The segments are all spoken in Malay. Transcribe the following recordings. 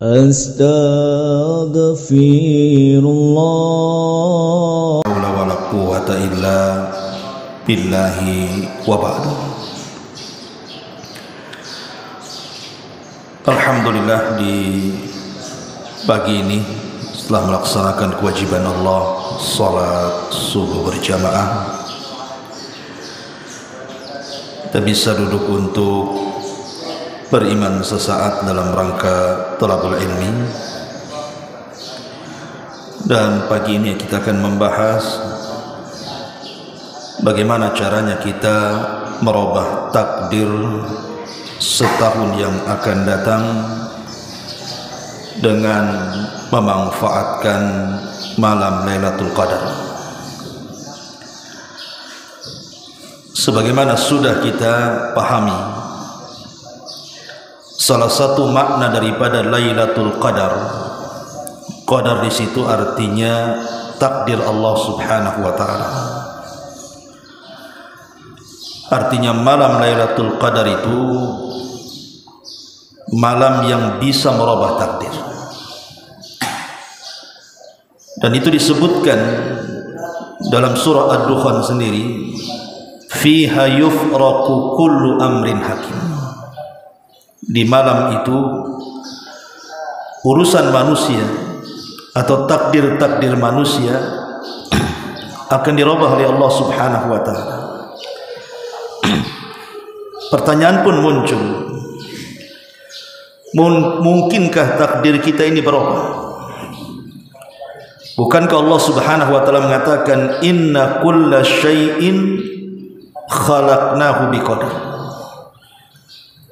Astaghfirullah. La wala quwwata illa billahi wa ba'du. Alhamdulillah, di pagi ini setelah melaksanakan kewajiban Allah salat subuh berjamaah, kita bisa duduk untuk beriman sesaat dalam rangka thalabul ilmi. Dan pagi ini kita akan membahas bagaimana caranya kita merubah takdir setahun yang akan datang dengan memanfaatkan malam Lailatul Qadar. Sebagaimana sudah kita pahami, salah satu makna daripada Lailatul Qadar, qadar di situ artinya takdir Allah Subhanahu wa taala. Artinya malam Lailatul Qadar itu malam yang bisa merubah takdir. Dan itu disebutkan dalam surah Ad-Dukhan sendiri, fiha yufraqu kullu amrin hakim. Di malam itu urusan manusia atau takdir-takdir manusia akan dirubah oleh Allah Subhanahu wa taala. Pertanyaan pun muncul, mungkinkah takdir kita ini berubah? Bukankah Allah Subhanahu wa taala mengatakan inna kulla syai'in khalaqnahu biqadar?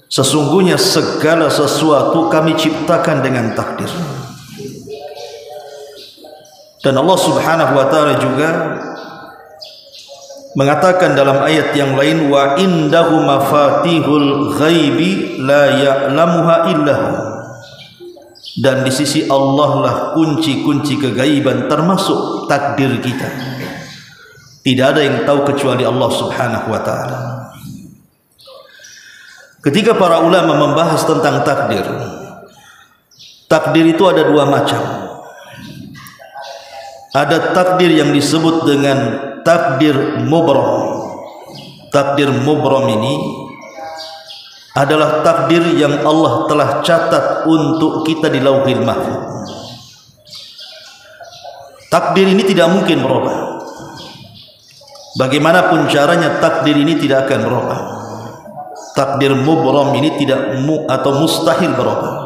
Sesungguhnya segala sesuatu kami ciptakan dengan takdir. Dan Allah Subhanahu wa taala juga mengatakan dalam ayat yang lain, wa indahu mafatihul ghaibi la ya'lamuha illahu. Dan di sisi Allah lah kunci-kunci kegaiban termasuk takdir kita. Tidak ada yang tahu kecuali Allah Subhanahu wa taala. Ketika para ulama membahas tentang takdir, takdir itu ada dua macam. Ada takdir yang disebut dengan takdir mubram. Takdir mubram ini adalah takdir yang Allah telah catat untuk kita di Lauhil Mahfuz. Takdir ini tidak mungkin berubah. Bagaimanapun caranya, takdir ini tidak akan berubah. Takdir mubram ini tidak atau mustahil berubah.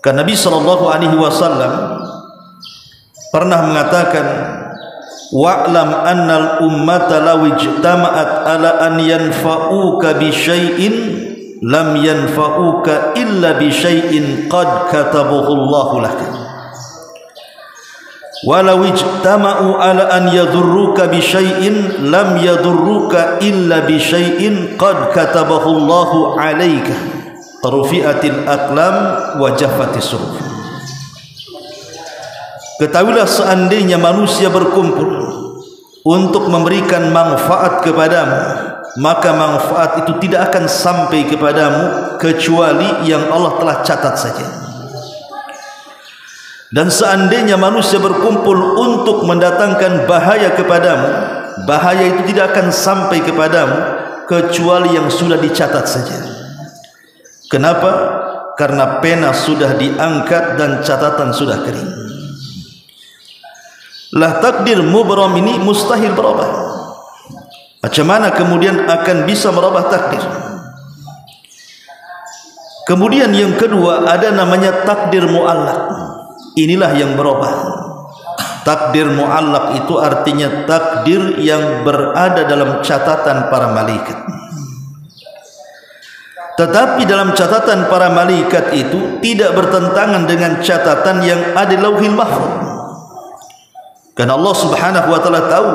Karena Nabi SAW pernah mengatakan, wa'lam annal ummata law ijtama'at ala an yanfa'uka bi syai'in lam yanfa'uka illa bi syai'in qad katabahu Allahu lak. Walau ijtama'u ala an yadurruka bi syai'in lam yadurruka illa bi syai'in qad katabahu Allahu 'alaika. Rufi'atil aqlam wa jaffatis suhuf. Ketahuilah, seandainya manusia berkumpul untuk memberikan manfaat kepadamu, maka manfaat itu tidak akan sampai kepadamu kecuali yang Allah telah catat saja. Dan seandainya manusia berkumpul untuk mendatangkan bahaya kepadamu, bahaya itu tidak akan sampai kepadamu kecuali yang sudah dicatat saja. Kenapa? Karena pena sudah diangkat dan catatan sudah kering. Lah takdir mubram ini mustahil berubah. Macam mana kemudian akan bisa merubah takdir? Kemudian yang kedua ada namanya takdir mu'allaq. Inilah yang berubah. Takdir mu'allaq itu artinya takdir yang berada dalam catatan para malaikat. Tetapi dalam catatan para malaikat itu tidak bertentangan dengan catatan yang ada di Lauhil Mahfuz. Karena Allah Subhanahu wa taala tahu,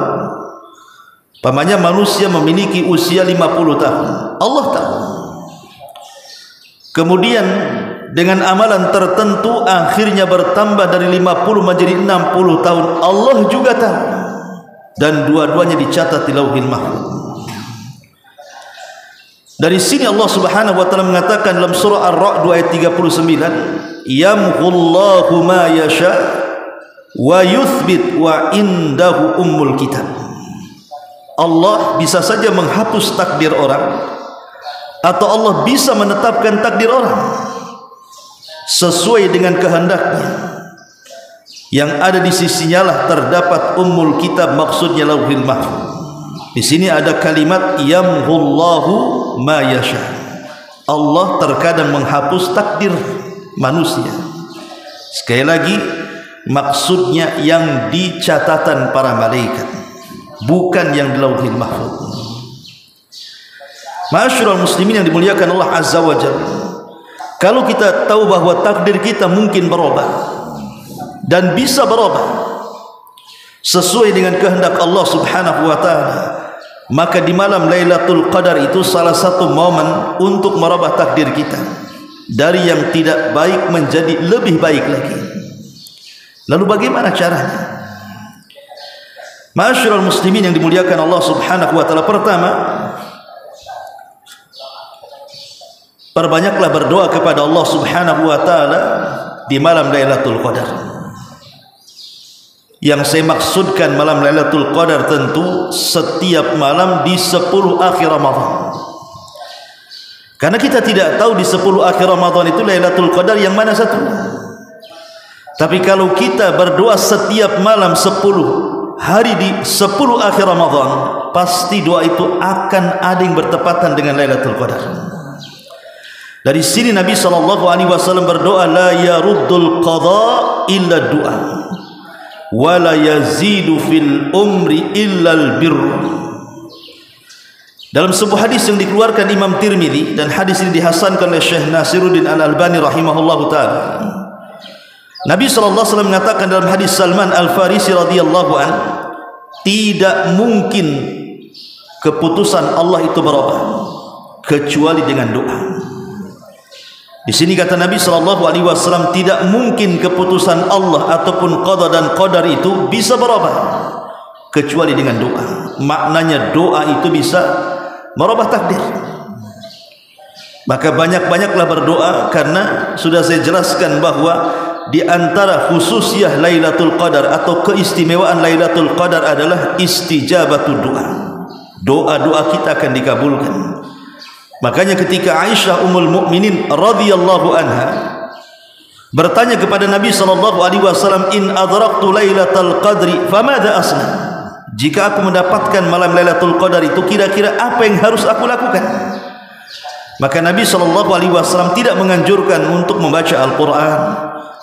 pamannya manusia memiliki usia 50 tahun. Allah tahu. Kemudian dengan amalan tertentu akhirnya bertambah dari 50 menjadi 60 tahun. Allah juga tahu. Dan dua-duanya dicatat di Lauhil Mahfuz. Dari sini Allah Subhanahu wa taala mengatakan dalam surah Ar-Ra'd ayat 39, yamhullahu ma yasha wa yuthbit wa indahu ummul kitab. Allah bisa saja menghapus takdir orang, atau Allah bisa menetapkan takdir orang sesuai dengan kehendaknya. Yang ada di sisinya lah terdapat ummul kitab, maksudnya lauhil mahfuz. Di sini ada kalimat yamhullahu ma yasha. Allah terkadang menghapus takdir manusia. Sekali lagi, maksudnya yang di catatan para malaikat, bukan yang di lauhil mahfuz. Ma'asyiral muslimin yang dimuliakan Allah Azza wa Jalla, kalau kita tahu bahwa takdir kita mungkin berubah dan bisa berubah sesuai dengan kehendak Allah Subhanahu wa taala, maka di malam Lailatul Qadar itu salah satu momen untuk merubah takdir kita dari yang tidak baik menjadi lebih baik lagi. Lalu bagaimana caranya? Ma'asyiral muslimin yang dimuliakan Allah Subhanahu wa taala, pertama, perbanyaklah berdoa kepada Allah Subhanahu wa taala di malam Lailatul Qadar. Yang saya maksudkan malam Lailatul Qadar tentu setiap malam di 10 akhir Ramadan. Karena kita tidak tahu di 10 akhir Ramadan itu Lailatul Qadar yang mana satu. Tapi kalau kita berdoa setiap malam 10 hari di 10 akhir Ramadan, pasti doa itu akan ada yang bertepatan dengan Lailatul Qadar. Dari sini Nabi SAW berdoa, la yaruddul qadha illa du'a wala yazidu fil umri illal birr. Dalam sebuah hadis yang dikeluarkan Imam Tirmidzi, dan hadis ini dihasankan oleh Syekh Nasiruddin Al-Albani rahimahullahu taala, Nabi SAW mengatakan dalam hadis Salman Al-Farisi radhiyallahu an, tidak mungkin keputusan Allah itu berubah kecuali dengan doa. Di sini kata Nabi SAW, tidak mungkin keputusan Allah ataupun qada dan qadar itu bisa berubah kecuali dengan doa. Maknanya doa itu bisa merubah takdir. Maka banyak-banyaklah berdoa, karena sudah saya jelaskan bahwa di antara khususiyah Lailatul Qadar atau keistimewaan Lailatul Qadar adalah istijabatul doa. Doa-doa kita akan dikabulkan. Makanya ketika Aisyah Ummul Mukminin radhiyallahu anha bertanya kepada Nabi SAW, in adraktu Lailatul Qadri famadha asna? Jika aku mendapatkan malam Lailatul Qadar itu, kira-kira apa yang harus aku lakukan? Maka Nabi SAW tidak menganjurkan untuk membaca Al-Quran,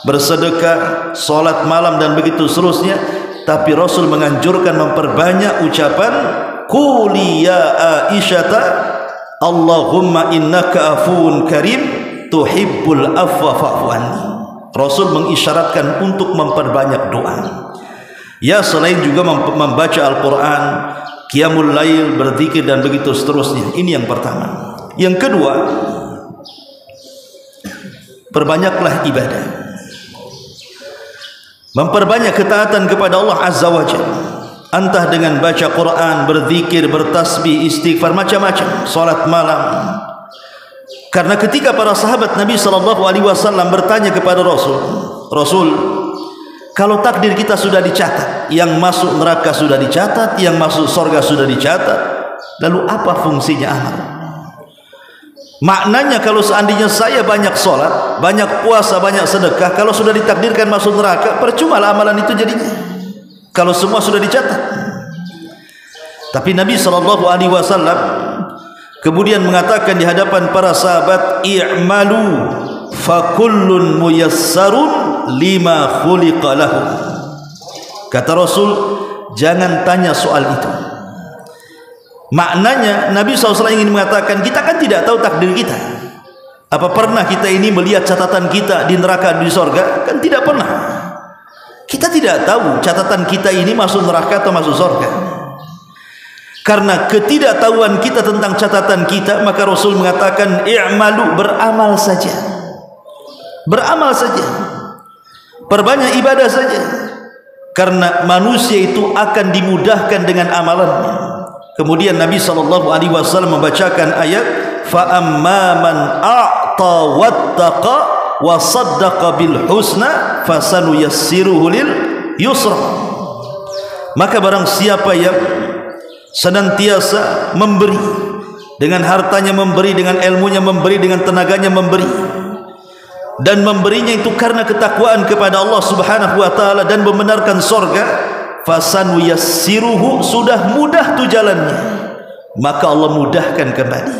bersedekah, solat malam dan begitu seterusnya, tapi Rasul menganjurkan memperbanyak ucapan quli ya Aisyata Allahumma innaka afuun karim tuhibbul afwa fa'fu anni. Rasul mengisyaratkan untuk memperbanyak doa. Ya, selain juga membaca Al-Quran, qiyamul lail, berzikir dan begitu seterusnya. Ini yang pertama. Yang kedua, perbanyaklah ibadah, memperbanyak ketaatan kepada Allah Azza wa Jalla, entah dengan baca Quran, berzikir, bertasbih, istighfar, macam-macam, salat malam. Karena ketika para sahabat Nabi SAW bertanya kepada Rasul, kalau takdir kita sudah dicatat, yang masuk neraka sudah dicatat, yang masuk surga sudah dicatat, lalu apa fungsinya amal? Maknanya kalau seandainya saya banyak sholat, banyak puasa, banyak sedekah, kalau sudah ditakdirkan masuk neraka, percuma lah amalan itu jadinya, kalau semua sudah dicatat. Tapi Nabi SAW kemudian mengatakan di hadapan para sahabat, i'malu fakullun muyassarun lima khuliqa lahu. Kata Rasul, jangan tanya soal itu. Maknanya Nabi SAW ingin mengatakan, kita kan tidak tahu takdir kita. Apa pernah kita ini melihat catatan kita di neraka, di surga? Kan tidak pernah. Kita tidak tahu catatan kita ini masuk neraka atau masuk surga. Karena ketidaktahuan kita tentang catatan kita, maka Rasul mengatakan, i'malu, beramal saja, beramal saja, perbanyak ibadah saja, karena manusia itu akan dimudahkan dengan amalannya. Kemudian Nabi SAW membacakan ayat fa amma man a'ta wattaqa wa saddaqa bil husna fasanuyassiruhu lil yusra. Maka barang siapa yang senantiasa memberi, dengan hartanya memberi, dengan ilmunya memberi, dengan tenaganya memberi, dan memberinya itu karena ketakwaan kepada Allah Subhanahu wa taala dan membenarkan surga, fasanuyassiruhu, sudah mudah tu jalannya, maka Allah mudahkan kembali.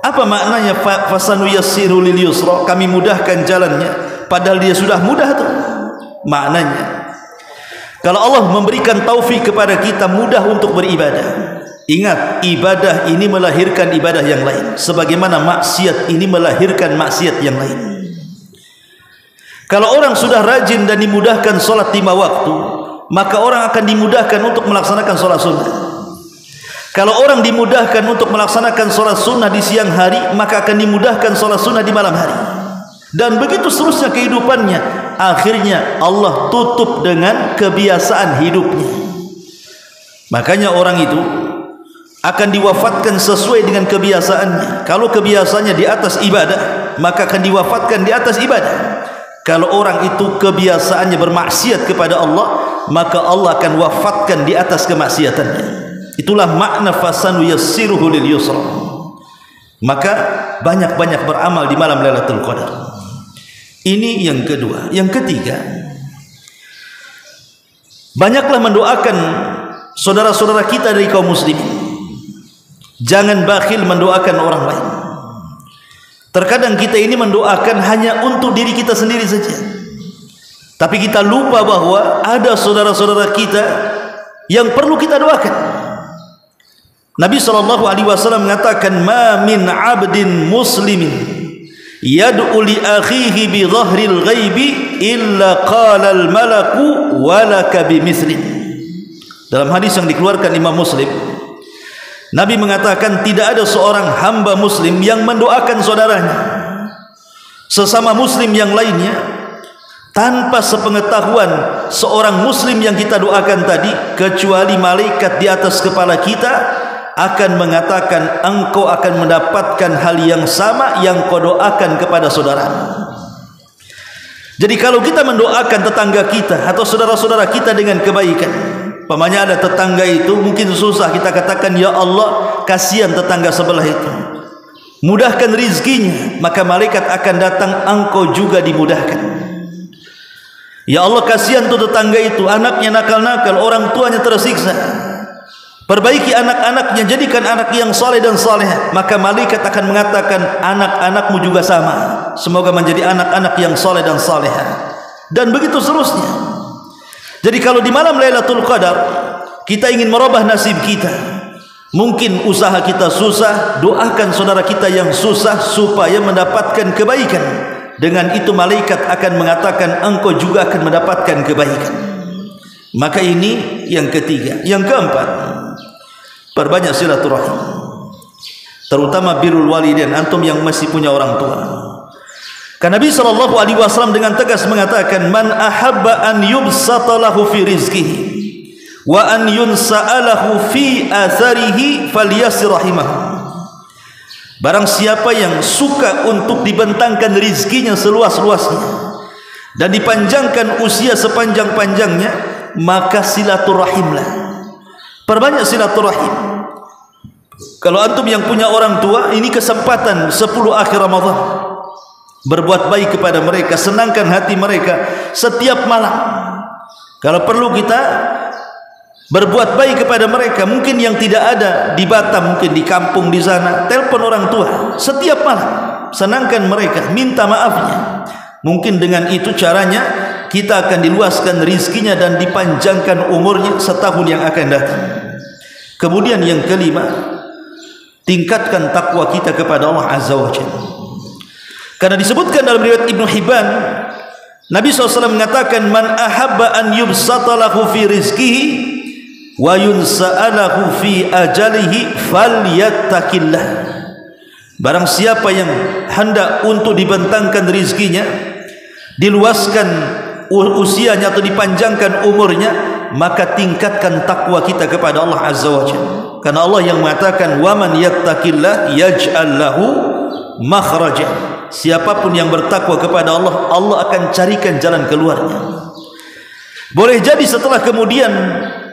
Apa maknanya fasanuyassiru lil yusra? Kami mudahkan jalannya, padahal dia sudah mudah tu. Maknanya, kalau Allah memberikan taufik kepada kita mudah untuk beribadah, ingat, ibadah ini melahirkan ibadah yang lain, sebagaimana maksiat ini melahirkan maksiat yang lain. Kalau orang sudah rajin dan dimudahkan solat 5 waktu, maka orang akan dimudahkan untuk melaksanakan solat sunnah. Kalau orang dimudahkan untuk melaksanakan solat sunnah di siang hari, maka akan dimudahkan solat sunnah di malam hari. Dan begitu seterusnya kehidupannya. Akhirnya Allah tutup dengan kebiasaan hidupnya. Makanya orang itu akan diwafatkan sesuai dengan kebiasaannya. Kalau kebiasaannya di atas ibadah, maka akan diwafatkan di atas ibadah. Kalau orang itu kebiasaannya bermaksiat kepada Allah, maka Allah akan wafatkan di atas kemaksiatannya. Itulah makna fasanuyassiruhu lil yusra. Maka banyak-banyak beramal di malam Lailatul Qadar. Ini yang kedua. Yang ketiga, banyaklah mendoakan saudara-saudara kita dari kaum muslimin. Jangan bakhil mendoakan orang lain. Terkadang kita ini mendoakan hanya untuk diri kita sendiri saja, tapi kita lupa bahwa ada saudara-saudara kita yang perlu kita doakan. Nabi SAW mengatakan, ma min abdin muslimin yad'u li akhihi bi dhahril ghaibi illa qala al malaku walaka bimithlin. Dalam hadis yang dikeluarkan Imam Muslim, Nabi mengatakan tidak ada seorang hamba muslim yang mendoakan saudaranya, sesama muslim yang lainnya, tanpa sepengetahuan seorang muslim yang kita doakan tadi, kecuali malaikat di atas kepala kita akan mengatakan, engkau akan mendapatkan hal yang sama yang kau doakan kepada saudaramu. Jadi kalau kita mendoakan tetangga kita atau saudara-saudara kita dengan kebaikan, umpamanya ada tetangga itu mungkin susah, kita katakan, ya Allah, kasihan tetangga sebelah itu, mudahkan rizkinya, maka malaikat akan datang, engkau juga dimudahkan. Ya Allah, kasihan tuh tetangga itu, anaknya nakal-nakal, orang tuanya tersiksa, perbaiki anak-anaknya, jadikan anak yang saleh dan saleh, maka malaikat akan mengatakan, anak-anakmu juga sama, semoga menjadi anak-anak yang saleh dan saleh, dan begitu seterusnya. Jadi kalau di malam Lailatul Qadar kita ingin merubah nasib kita, mungkin usaha kita susah, doakan saudara kita yang susah supaya mendapatkan kebaikan. Dengan itu malaikat akan mengatakan, engkau juga akan mendapatkan kebaikan. Maka ini yang ketiga. Yang keempat, perbanyak silaturahim, terutama birrul walidain, antum yang masih punya orang tua. Karena Nabi SAW dengan tegas mengatakan, man ahabba an yubsata lahu fi rizqihi wa an yunsa'alahu fi atharihi falyassir rahimahu. Barang siapa yang suka untuk dibentangkan rizkinya seluas-luasnya dan dipanjangkan usia sepanjang-panjangnya, maka silaturahimlah, perbanyak silaturahim. Kalau antum yang punya orang tua, ini kesempatan 10 akhir Ramadan, berbuat baik kepada mereka, senangkan hati mereka setiap malam. Kalau perlu kita berbuat baik kepada mereka, mungkin yang tidak ada di Batam, mungkin di kampung di sana, telepon orang tua setiap malam, senangkan mereka, minta maafnya. Mungkin dengan itu caranya kita akan diluaskan rizkinya dan dipanjangkan umurnya setahun yang akan datang. Kemudian yang kelima, tingkatkan takwa kita kepada Allah Azza wa Jalla. Karena disebutkan dalam riwayat Ibnu Hibban, Nabi SAW mengatakan, man ahabba an yubsata lahu fi rizkihi wa yunsa'alahu fi ajalihi falyattaqillah. Barang siapa yang hendak untuk dibentangkan rizkinya, diluaskan usianya atau dipanjangkan umurnya, maka tingkatkan takwa kita kepada Allah Azza wa Jalla. Karena Allah yang mengatakan wa man yattaqillah yaj'al lahu makhraja. Siapapun yang bertakwa kepada Allah, Allah akan carikan jalan keluarnya. Boleh jadi setelah kemudian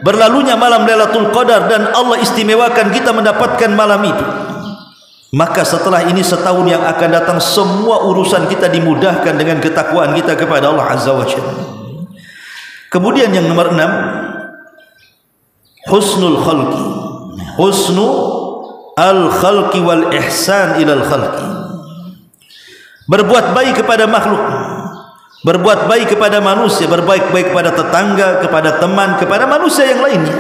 berlalunya malam Lailatul Qadar dan Allah istimewakan kita mendapatkan malam itu, maka setelah ini setahun yang akan datang semua urusan kita dimudahkan dengan ketakwaan kita kepada Allah Azza wa Jalla. Kemudian yang nomor 6, husnul khalqi, husnu al khalqi wal ihsan ilal khalqi. Berbuat baik kepada makhluk, berbuat baik kepada manusia, berbaik-baik kepada tetangga, kepada teman, kepada manusia yang lainnya.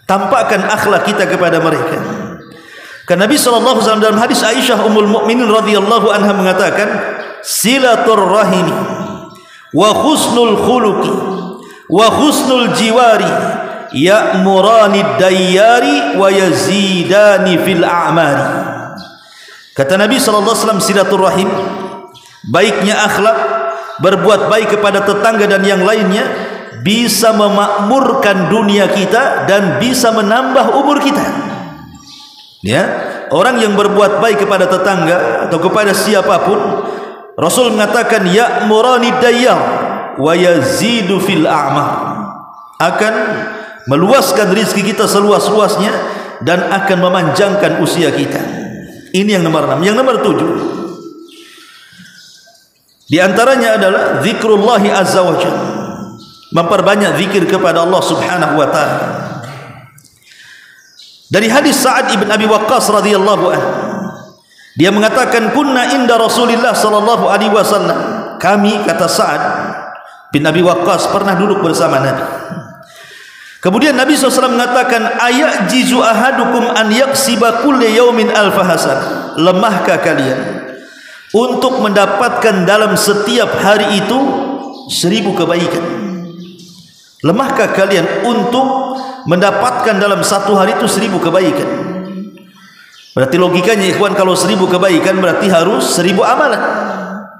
Tampakkan akhlak kita kepada mereka. Karena Nabi sallallahu alaihi wasallam dalam hadis Aisyah Ummul Mukminin radhiyallahu anha mengatakan, silatur rahimi wa husnul khuluqi wa husnul jiwari ya'murani dayyari wa yazidani fil a'mari. Kata Nabi sallallahu alaihi wasallam, silaturrahim, baiknya akhlak, berbuat baik kepada tetangga dan yang lainnya, bisa memakmurkan dunia kita dan bisa menambah umur kita. Ya, orang yang berbuat baik kepada tetangga atau kepada siapapun, Rasul mengatakan ya'murani dayyar wa yazidu fil a'mar, akan meluaskan rezeki kita seluas-luasnya dan akan memanjangkan usia kita. Ini yang nomor 6. Yang nomor 7, di antaranya adalah zikrullahi azza wa jalla, memperbanyak zikir kepada Allah Subhanahu wa taala. Dari hadis Sa'ad ibn Abi Waqqas radhiyallahu anhu, dia mengatakan kunna inda Rasulillah sallallahu alaihi wasallam, kami, kata Sa'ad bin Abi Waqqas, pernah duduk bersama Nabi. Kemudian Nabi SAW mengatakan, ayajizu ahadukum an yaksiba kulli yaumin alfa hasan. Lemahkah kalian untuk mendapatkan dalam setiap hari itu 1000 kebaikan? Lemahkah kalian untuk mendapatkan dalam satu hari itu 1000 kebaikan? Berarti logikanya ikhwan, kalau 1000 kebaikan berarti harus 1000 amalan.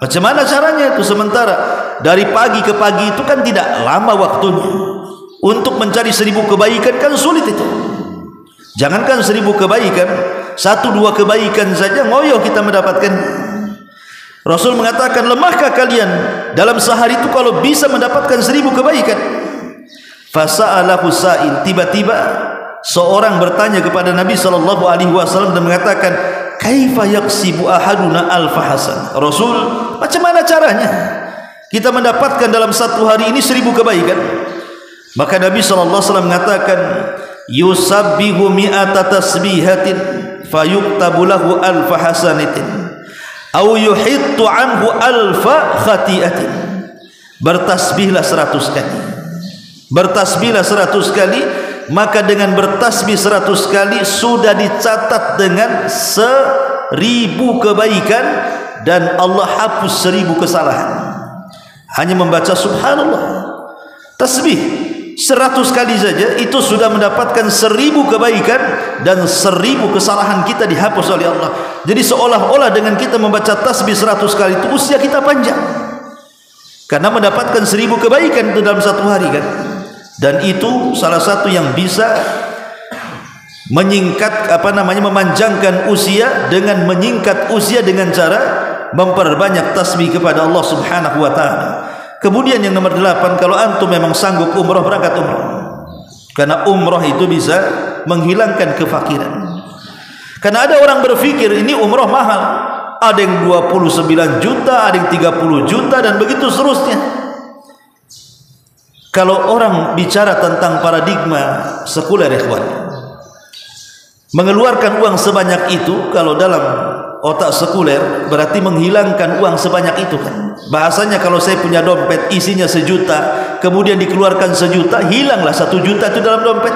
Macam mana caranya itu? Sementara dari pagi ke pagi itu kan tidak lama waktunya. Untuk mencari 1000 kebaikan kan sulit itu. Jangankan 1000 kebaikan, 1-2 kebaikan saja ngoyo kita mendapatkan. Rasul mengatakan, lemahkah kalian dalam sehari itu kalau bisa mendapatkan 1000 kebaikan? Fasa'alahu sa'il, tiba-tiba seorang bertanya kepada Nabi sallallahu alaihi wasallam dan mengatakan, kaifa yaksibu ahaduna alfa hasan? Rasul, macam mana caranya kita mendapatkan dalam satu hari ini 1000 kebaikan? Maka Nabi sallallahu alaihi wasallam mengatakan, yusabbihu mi'ata tasbihatin fayuktabu lahu alfa hasanatin aw yuhittu anhu alfa khati'atin. Bertasbihlah 100 kali. Bertasbihlah 100 kali, maka dengan bertasbih 100 kali sudah dicatat dengan 1000 kebaikan dan Allah hapus 1000 kesalahan. Hanya membaca subhanallah, tasbih 100 kali saja itu sudah mendapatkan 1000 kebaikan dan 1000 kesalahan kita dihapus oleh Allah. Jadi seolah-olah dengan kita membaca tasbih 100 kali itu usia kita panjang, karena mendapatkan 1000 kebaikan itu dalam satu hari kan. Dan itu salah satu yang bisa menyingkat memanjangkan usia, dengan menyingkat usia dengan cara memperbanyak tasbih kepada Allah Subhanahu wa taala. Kemudian yang nomor 8, kalau antum memang sanggup umrah, berangkat umrah. Karena umrah itu bisa menghilangkan kefakiran. Karena ada orang berpikir ini umrah mahal, ada yang 29 juta, ada yang 30 juta dan begitu seterusnya. Kalau orang bicara tentang paradigma sekuler ikhwan, mengeluarkan uang sebanyak itu, kalau dalam otak sekuler berarti menghilangkan uang sebanyak itu kan. Bahasanya kalau saya punya dompet isinya 1 juta, kemudian dikeluarkan 1 juta, hilanglah 1 juta itu dalam dompet.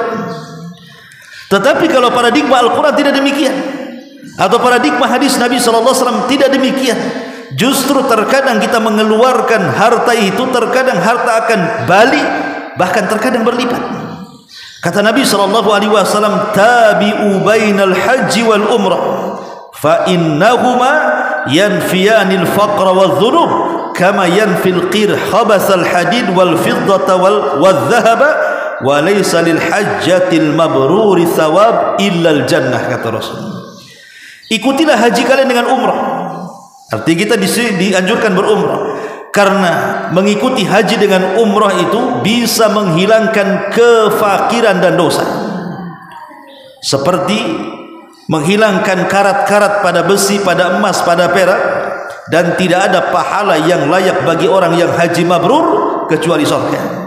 Tetapi kalau paradigma Al-Quran tidak demikian, atau paradigma hadis Nabi SAW tidak demikian. Justru terkadang kita mengeluarkan harta itu, terkadang harta akan balik, bahkan terkadang berlipat. Kata Nabi SAW, tabi'u bainal haji wal umrah fa innahuma yanfiyanil faqra wal dhunub kama yanfil qir khabasal hadid wal fiddata wal dhahaba wa laysa lil hajjatil mabruri thawab illal jannah, kata Rasul. Ikutilah haji kalian dengan umrah. Artinya kita dianjurkan berumrah, karena mengikuti haji dengan umrah itu bisa menghilangkan kefakiran dan dosa, seperti menghilangkan karat-karat pada besi, pada emas, pada perak, dan tidak ada pahala yang layak bagi orang yang haji mabrur kecuali surga.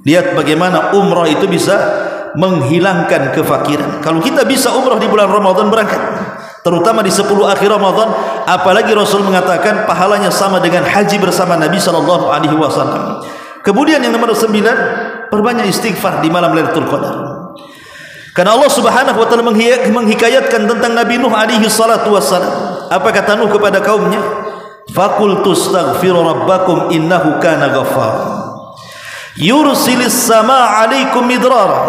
Lihat bagaimana umrah itu bisa menghilangkan kefakiran. Kalau kita bisa umrah di bulan Ramadan, berangkat, terutama di 10 akhir Ramadan, apalagi Rasul mengatakan pahalanya sama dengan haji bersama Nabi SAW. Kemudian yang nomor 9, perbanyak istighfar di malam Lailatul Qadar. Karena Allah Subhanahu wa taala menghikayatkan tentang Nabi Nuh alaihi salatu wassalam. Apa kata Nuh kepada kaumnya? Faqultu astaghfiru rabbakum innahu kana ghaffar. Yursilis samaa 'alaikum midrara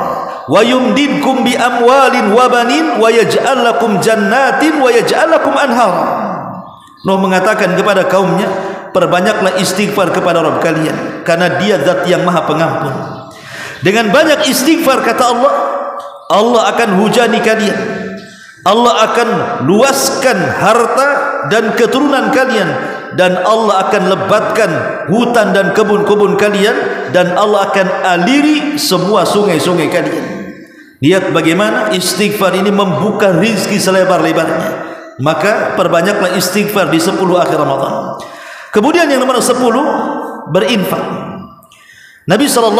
wa yumdidkum bi amwalin wa banin wa yaj'al lakum jannatin wa yaj'al lakum anhara. Nuh mengatakan kepada kaumnya, perbanyaklah istighfar kepada Rabb kalian, karena Dia Zat yang Maha Pengampun. Dengan banyak istighfar, kata Allah, Allah akan hujani kalian, Allah akan luaskan harta dan keturunan kalian, dan Allah akan lebatkan hutan dan kebun-kebun kalian, dan Allah akan aliri semua sungai-sungai kalian. Lihat bagaimana istighfar ini membuka rizki selebar-lebarnya. Maka perbanyaklah istighfar di 10 akhir Ramadan. Kemudian yang nomor 10, berinfak. Nabi SAW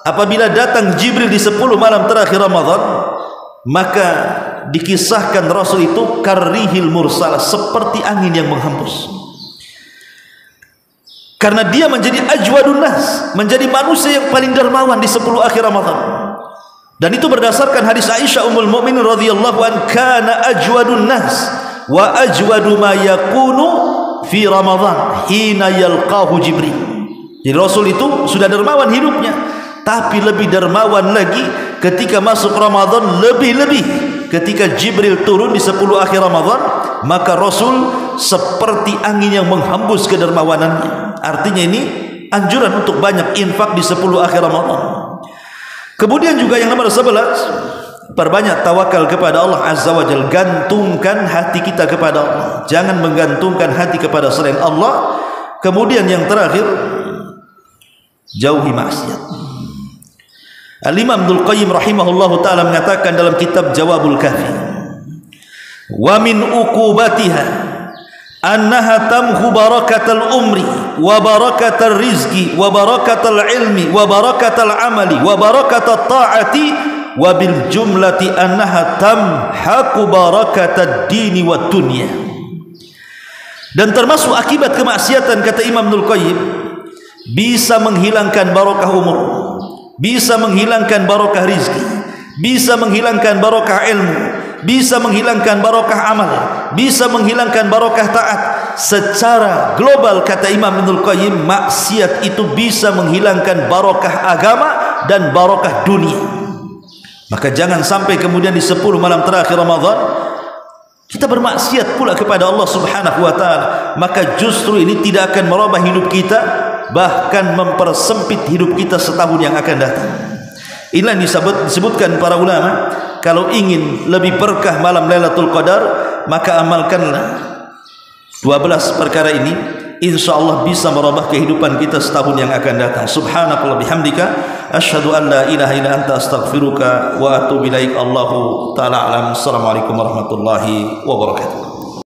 apabila datang Jibril di 10 malam terakhir Ramadan, maka dikisahkan Rasul itu karrihil mursal, seperti angin yang menghembus. Karena dia menjadi ajwadun nas, menjadi manusia yang paling dermawan di 10 akhir Ramadan. Dan itu berdasarkan hadis Aisyah Ummul Mukminin radhiyallahu an, kana ajwadun nas wa ajwadu ma yakunu fi Ramadan hina yalqahu Jibril. Jadi Rasul itu sudah dermawan hidupnya, tapi lebih dermawan lagi ketika masuk Ramadan, lebih-lebih ketika Jibril turun di 10 akhir Ramadan, maka Rasul seperti angin yang menghembus kedermawanannya. Artinya ini anjuran untuk banyak infak di 10 akhir Ramadan. Kemudian juga yang nomor 11, perbanyak tawakal kepada Allah Azza wa Jalla. Gantungkan hati kita kepada Allah, jangan menggantungkan hati kepada selain Allah. Kemudian yang terakhir, jauhi maksiat. Al-Imam Ibnul Qayyim rahimahullahu ta'ala mengatakan dalam kitab Jawabul Kafi, wa min uqubatiha annaha tamhu barakatal umri wa barakatal rizki wa barakatal ilmi wa barakatal amali wa barakatat ta'ati wa bil jumlati annaha tamhaqu barakatad dini wa dunya. Dan termasuk akibat kemaksiatan, kata Imam Ibnul Qayyim, bisa menghilangkan barokah umur, bisa menghilangkan barokah rizki, bisa menghilangkan barokah ilmu, bisa menghilangkan barokah amal, bisa menghilangkan barokah taat. Secara global, kata Imam Ibnul Qayyim, maksiat itu bisa menghilangkan barokah agama dan barokah dunia. Maka jangan sampai kemudian di 10 malam terakhir Ramadan kita bermaksiat pula kepada Allah Subhanahu wa ta'ala. Maka justru ini tidak akan merubah hidup kita, bahkan mempersempit hidup kita setahun yang akan datang. Inilah yang disebutkan para ulama, kalau ingin lebih berkah malam Lailatul Qadar, maka amalkanlah 12 perkara ini, insyaallah bisa merubah kehidupan kita setahun yang akan datang. Subhanakallah bihamdika, asyhadu an la ilaha illa anta, astaghfiruka wa atubu ilaik. Allahu ta'ala alam. Assalamualaikum warahmatullahi wabarakatuh.